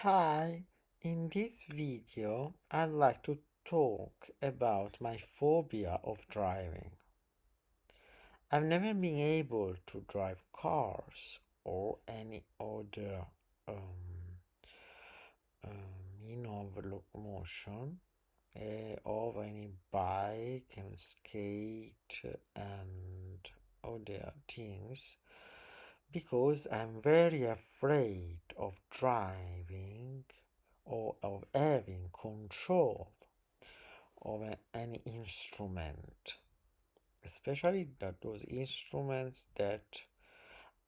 Hi, in this video I'd like to talk about my phobia of driving. I've never been able to drive cars or any other of locomotion of any bike and skate and other things because I'm very afraid of driving or of having control over any instrument, especially those instruments that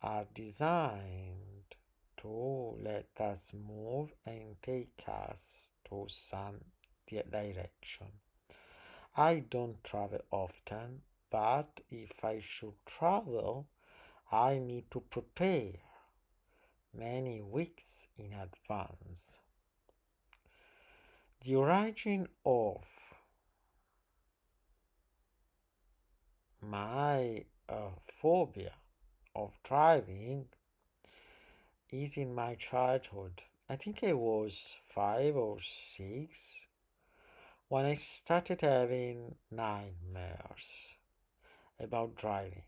are designed to let us move and take us to some direction. I don't travel often, but if I should travel, I need to prepare many weeks in advance. The origin of my phobia of driving is in my childhood. I think I was 5 or 6 when I started having nightmares about driving.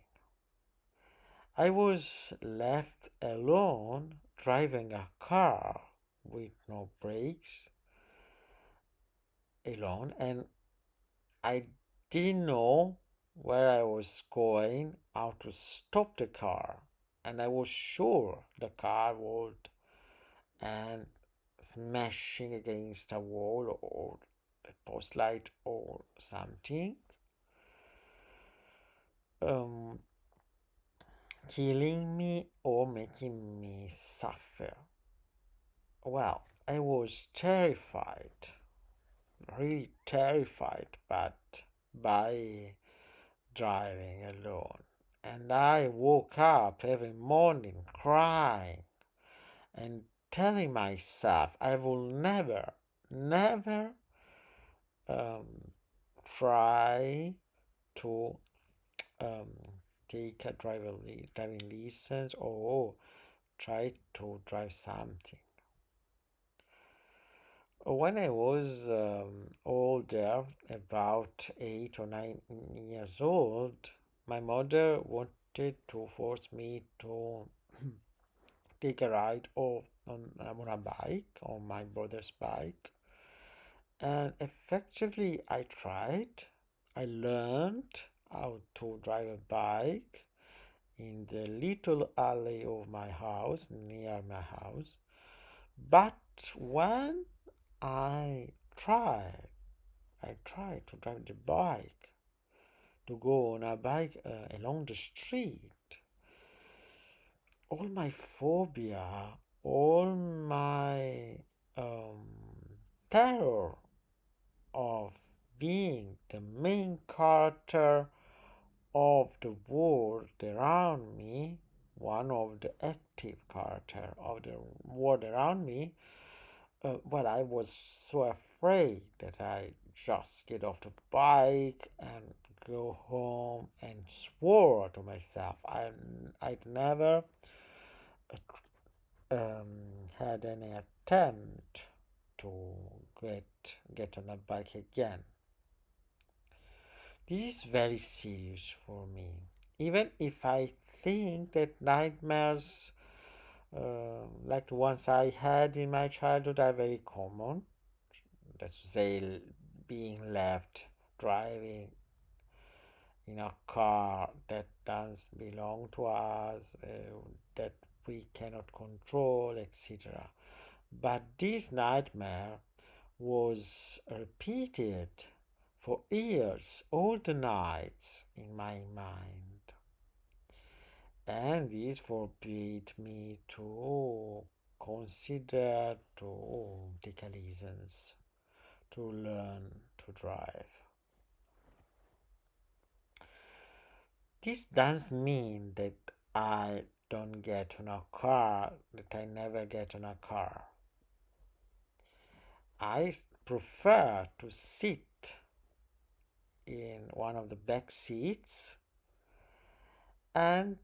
I was left alone driving a car with no brakes alone, and I didn't know where I was going, how to stop the car, and I was sure the car would and smashing against a wall or a post light or something, um, killing me or making me suffer. Well, I was terrified, really terrified, but by driving alone. And I woke up every morning crying and telling myself I will never, never um, try to um, take a driving license or try to drive something. When I was older, about 8 or 9 years old, my mother wanted to force me to take a ride on a bike, on my brother's bike. And effectively, I tried. I learned how to drive a bike in the little alley of my house, near my house. But when I tried, I tried to drive the bike, to go on a bike along the street. All my phobia, all my um, terror of being the main character of the world around me, one of the active character of the world around me, well, I was so afraid that I just get off the bike and go home and swore to myself I'd never had any attempt to get on a bike again. This is very serious for me. Even if I think that nightmares like the ones I had in my childhood are very common, let's say being left driving in a car that doesn't belong to us, that we cannot control, etc. But this nightmare was repeated for years, all the nights in my mind. And this forbade me to consider to take a license to learn to drive. This doesn't mean that I don't get on a car, that I never get on a car. I prefer to sit in one of the back seats and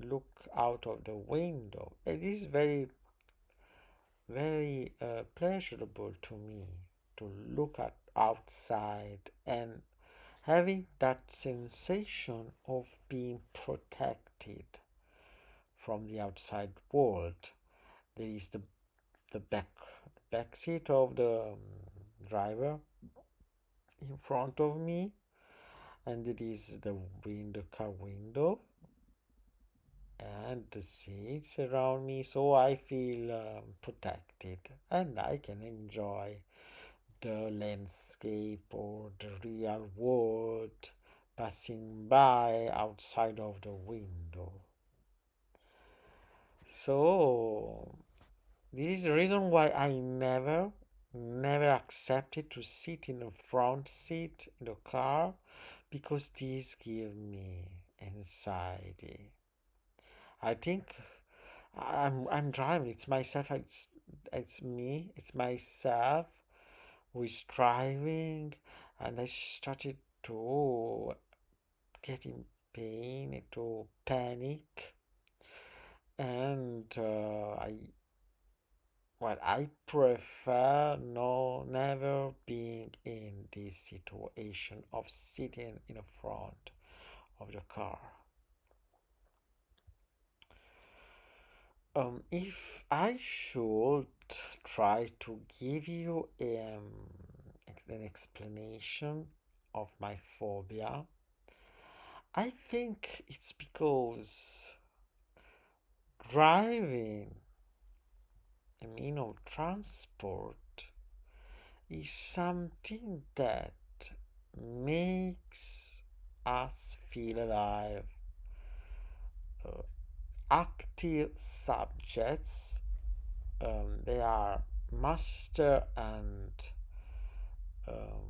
look out of the window. It is very very pleasurable to me to look at outside and having that sensation of being protected from the outside world. There is the back seat of the driver in front of me, and it is the car window and the seats around me, so I feel protected and I can enjoy the landscape or the real world passing by outside of the window. So this is the reason why I never accepted to sit in the front seat in the car, because this give me anxiety. I think I'm driving. It's myself. It's me. It's myself who is driving, and I started to get in pain, to panic, and I prefer never being in this situation of sitting in the front of the car. If I should try to give you an explanation of my phobia, I think it's because driving a mean of transport is something that makes us feel alive, uh, active subjects. They are master and um,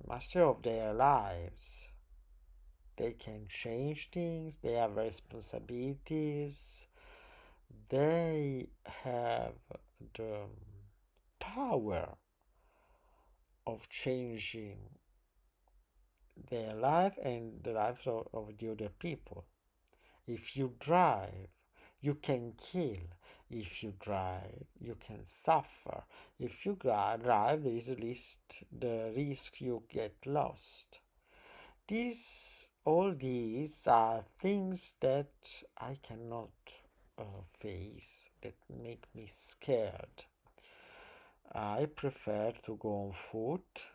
master of their lives. They can change things. They have responsibilities. They have the power of changing their life and the lives of the other people. If you drive, you can kill. If you drive, you can suffer. If you drive, there is at least the risk you get lost. All these are things that I cannot face, that make me scared. I prefer to go on foot,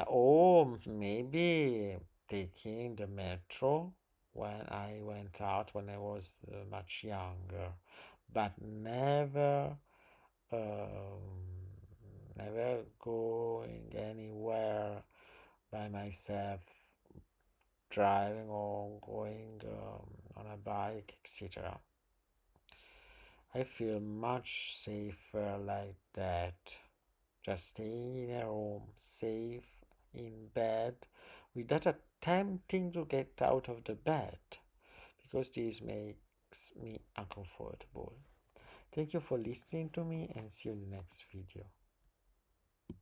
or maybe taking the metro when I went out when I was much younger, but never going anywhere by myself, driving or going on a bike, etc. I feel much safer like that. Just staying in a room, safe, in bed, without attempting to get out of the bed, because this makes me uncomfortable. Thank you for listening to me, and see you in the next video.